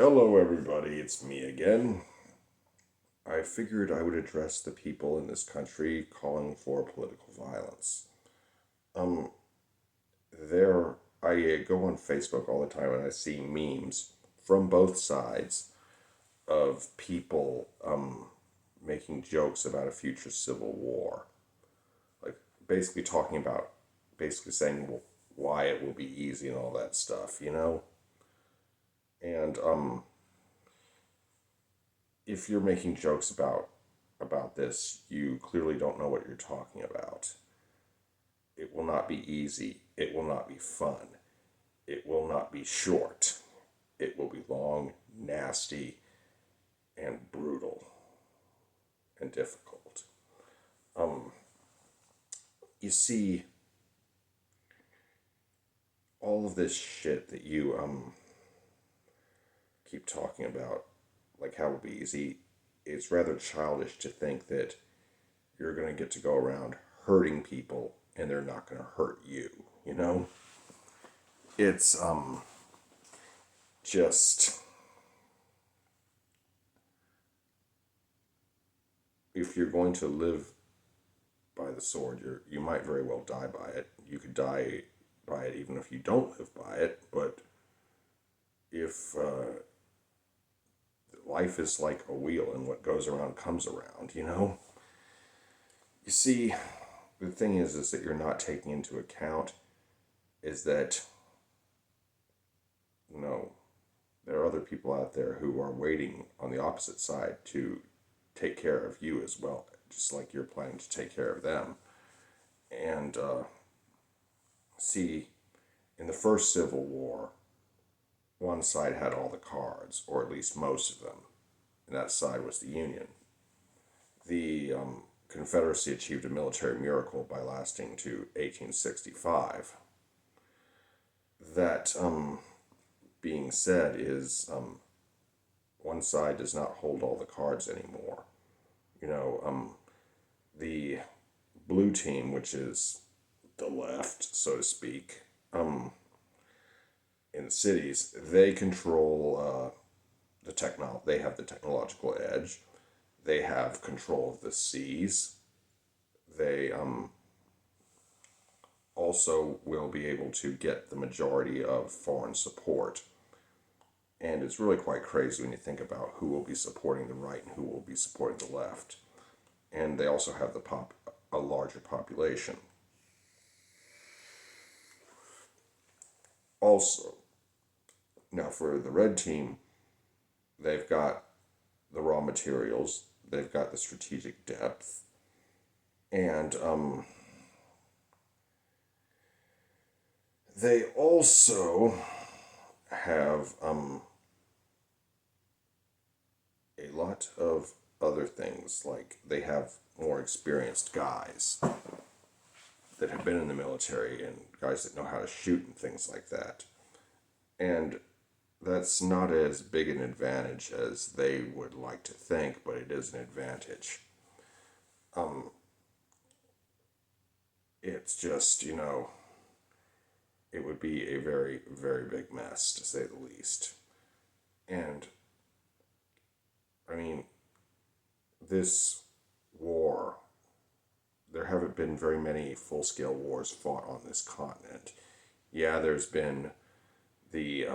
Hello, everybody. It's me again. I figured I would address the people in this country calling for political violence. Um, there, I go on Facebook all the time and I see memes from both sides of people making jokes about a future civil war. Like, basically talking about, basically saying why it will be easy and all that stuff. And if you're making jokes about this, you clearly don't know what you're talking about. It will not be easy. It will not be fun. It will not be short. It will be long, nasty, and brutal and difficult. Um, you see, all of this shit that you keep talking about, like how it will be easy, it's rather childish to think that you're going to get to go around hurting people and they're not going to hurt you, you know? It's just if you're going to live by the sword, you might very well die by it. You could die by it even if you don't live by it. But if life is like a wheel and what goes around comes around, you know. You see, the thing is that you're not taking into account is that you know there are other people out there who are waiting on the opposite side to take care of you as well, just like you're planning to take care of them. And see, in the first Civil War, one side had all the cards, or at least most of them, and that side was the Union. The Confederacy achieved a military miracle by lasting to 1865. That being said, is one side does not hold all the cards anymore. You know, the blue team, which is the left, so to speak, in the cities, they control the technol. They have the technological edge. They have control of the seas. They also will be able to get the majority of foreign support. And it's really quite crazy when you think about who will be supporting the right and who will be supporting the left. And they also have a larger population. Also, now for the red team, they've got the raw materials, they've got the strategic depth, and they also have a lot of other things, like they have more experienced guys that have been in the military and guys that know how to shoot and things like that. And that's not as big an advantage as they would like to think, but it is an advantage. Um, it's just, it would be a very, very big mess, to say the least. And, I mean, this war, there haven't been very many full scale wars fought on this continent. Yeah, there's been the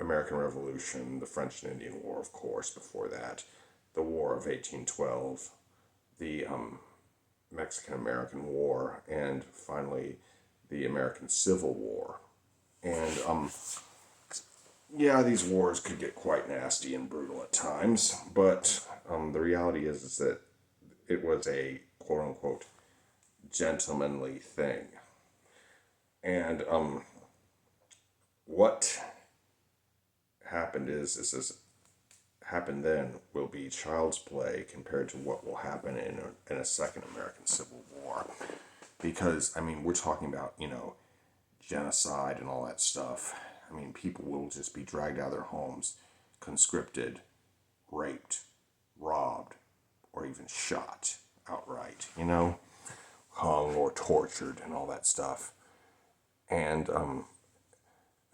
American Revolution, the French and Indian War, of course, before that, the War of 1812, the Mexican American War, and finally the American Civil War. And yeah, these wars could get quite nasty and brutal at times, but the reality is that it was a quote unquote gentlemanly thing. And what happened is happened then will be child's play compared to what will happen in a second American Civil War. Because, I mean, we're talking about, genocide and all that stuff. I mean, people will just be dragged out of their homes, conscripted, raped, robbed, or even shot outright, hung or tortured and all that stuff. And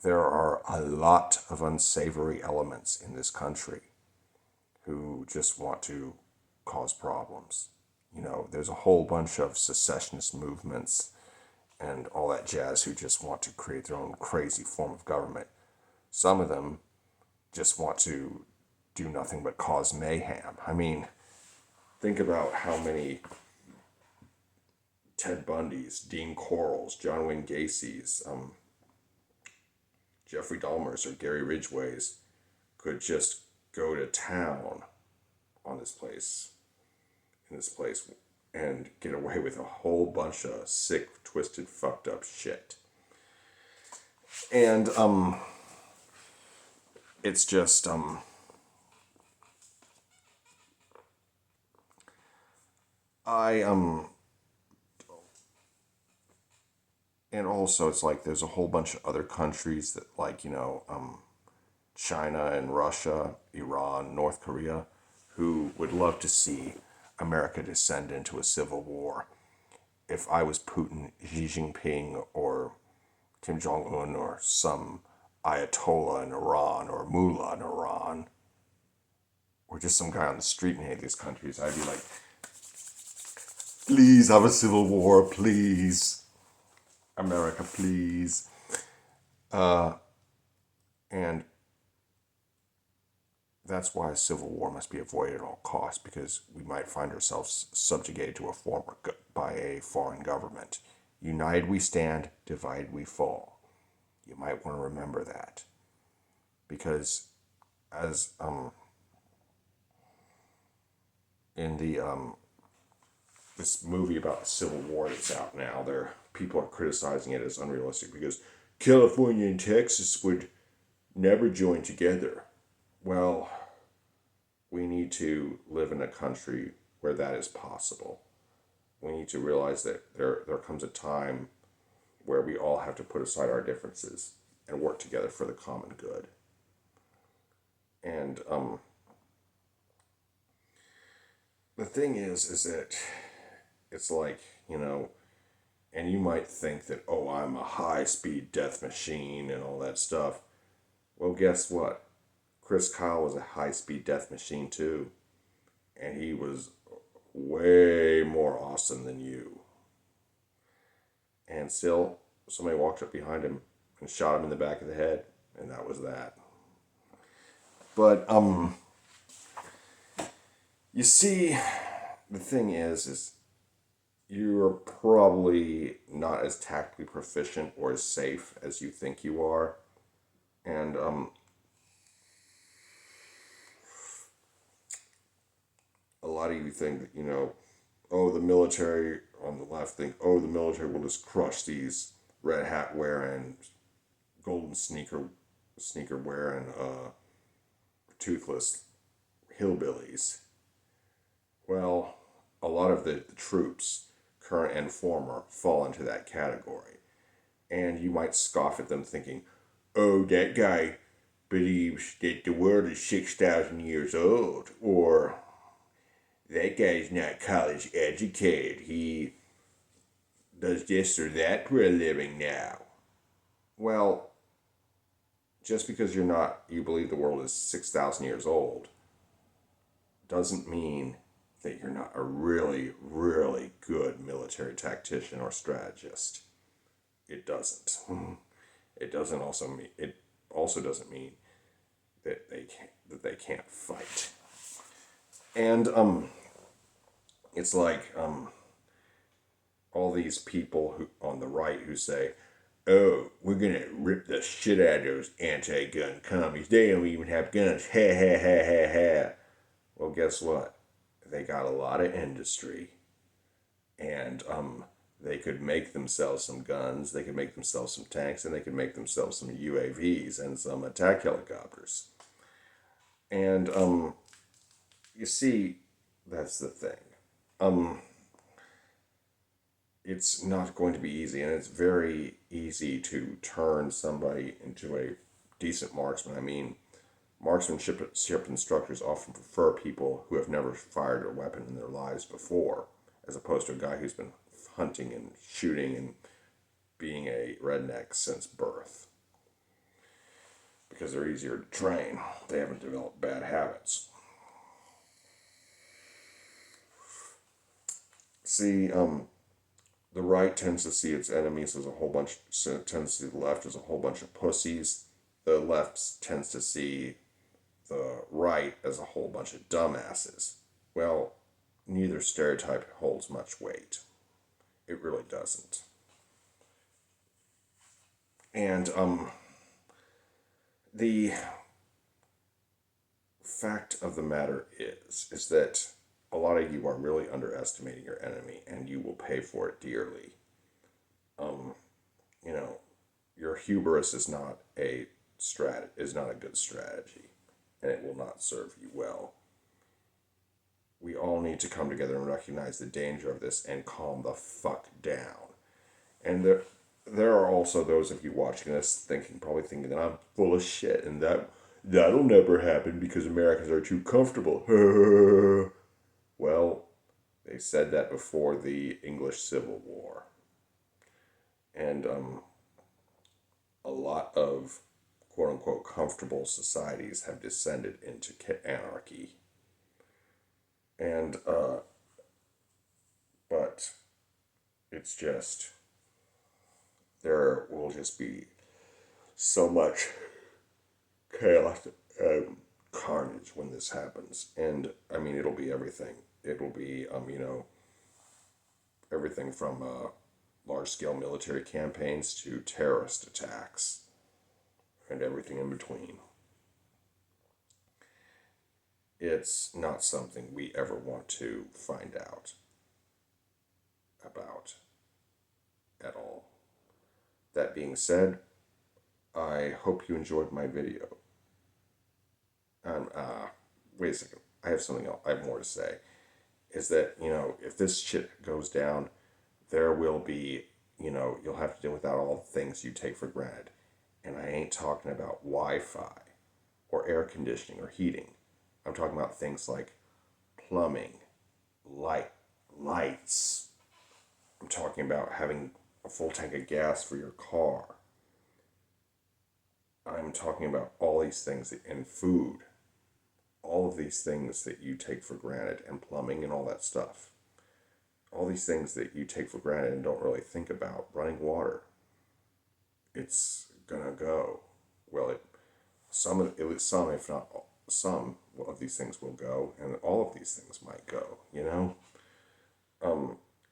there are a lot of unsavory elements in this country who just want to cause problems. There's a whole bunch of secessionist movements and all that jazz who just want to create their own crazy form of government. Some of them just want to do nothing but cause mayhem. I mean, think about how many Ted Bundys, Dean Corals, John Wayne Gacy's, Jeffrey Dahmer's, or Gary Ridgway's could just go to town on in this place, and get away with a whole bunch of sick, twisted, fucked up shit. And it's just and also it's like there's a whole bunch of other countries that, like, China and Russia, Iran, North Korea, who would love to see America descend into a civil war. If I was Putin, Xi Jinping, or Kim Jong Un, or some Ayatollah in Iran, or mullah in Iran, or just some guy on the street in any of these countries, I'd be like, please have a civil war, please. America, please. And that's why a civil war must be avoided at all costs, because we might find ourselves subjugated to by a foreign government. United we stand, divided we fall. You might want to remember that, because as in the this movie about the Civil War that's out now, people are criticizing it as unrealistic because California and Texas would never join together. Well, we need to live in a country where that is possible. We need to realize that there comes a time where we all have to put aside our differences and work together for the common good. And the thing is that it's like, and you might think that, oh, I'm a high-speed death machine and all that stuff. Well, guess what? Chris Kyle was a high-speed death machine too. And he was way more awesome than you. And still, somebody walked up behind him and shot him in the back of the head. And that was that. But, you see, the thing is you're probably not as tactically proficient or as safe as you think you are. And, a lot of you think that, oh, the military on the left think, oh, the military will just crush these red hat wearing, golden sneaker wearing, toothless hillbillies. Well, a lot of the troops, current and former, fall into that category. And you might scoff at them thinking, oh, that guy believes that the world is 6,000 years old, or that guy's not college educated. He does this or that for a living now. Well, just because you believe the world is 6,000 years old, doesn't mean that you're not a really, really good military tactician or strategist. It doesn't. It also doesn't mean that they can't fight. And it's like all these people who on the right who say, oh, we're gonna rip the shit out of those anti-gun commies. They don't even have guns. Ha ha ha ha ha. Well, guess what? They got a lot of industry, and they could make themselves some guns. They could make themselves some tanks, and they could make themselves some UAVs and some attack helicopters. And you see, that's the thing. It's not going to be easy, and it's very easy to turn somebody into a decent marksman. I mean, marksmanship instructors often prefer people who have never fired a weapon in their lives before, as opposed to a guy who's been hunting and shooting and being a redneck since birth. because they're easier to train. They haven't developed bad habits. See, the right tends to see its enemies as a whole bunch, tends to see the left as a whole bunch of pussies. The left tends to see the right as a whole bunch of dumbasses. Well, neither stereotype holds much weight. It really doesn't. And the fact of the matter is that a lot of you are really underestimating your enemy, and you will pay for it dearly. You know, your hubris is not a good strategy, and it will not serve you well. We all need to come together and recognize the danger of this and calm the fuck down. And there are also those of you watching this probably thinking that I'm full of shit and that'll never happen because Americans are too comfortable. Well, they said that before the English Civil War. And a lot of quote unquote comfortable societies have descended into anarchy. And, but it's just, there will just be so much chaos and carnage when this happens. And I mean, it'll be everything. It'll be, everything from large scale military campaigns to terrorist attacks and everything in between. It's not something we ever want to find out about at all. That being said, I hope you enjoyed my video. Wait a second. I have something else. I have more to say. Is that, if this shit goes down, there will be, you'll have to deal with all the things you take for granted. And I ain't talking about Wi-Fi or air conditioning or heating. I'm talking about things like plumbing, lights. I'm talking about having a full tank of gas for your car. I'm talking about all these things and food. All of these things that you take for granted, and plumbing and all that stuff. All these things that you take for granted and don't really think about. Running water. It's gonna go. Well, at least some, if not all, some of these things will go, and all of these things might go,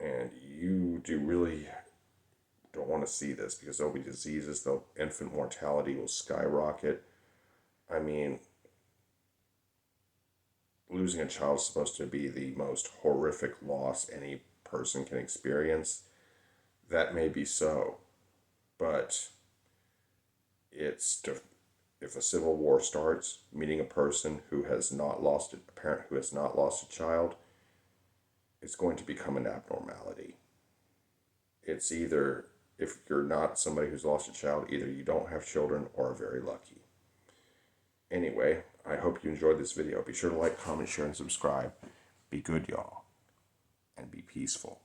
and you do really don't want to see this because there'll be diseases, infant mortality will skyrocket. I mean, losing a child is supposed to be the most horrific loss any person can experience. That may be so, but if a civil war starts, meeting a person who has not lost a parent who has not lost a child, it's going to become an abnormality. It's either, if you're not somebody who's lost a child, either you don't have children or are very lucky. Anyway, I hope you enjoyed this video. Be sure to like, comment, share, and subscribe. Be good, y'all, and be peaceful.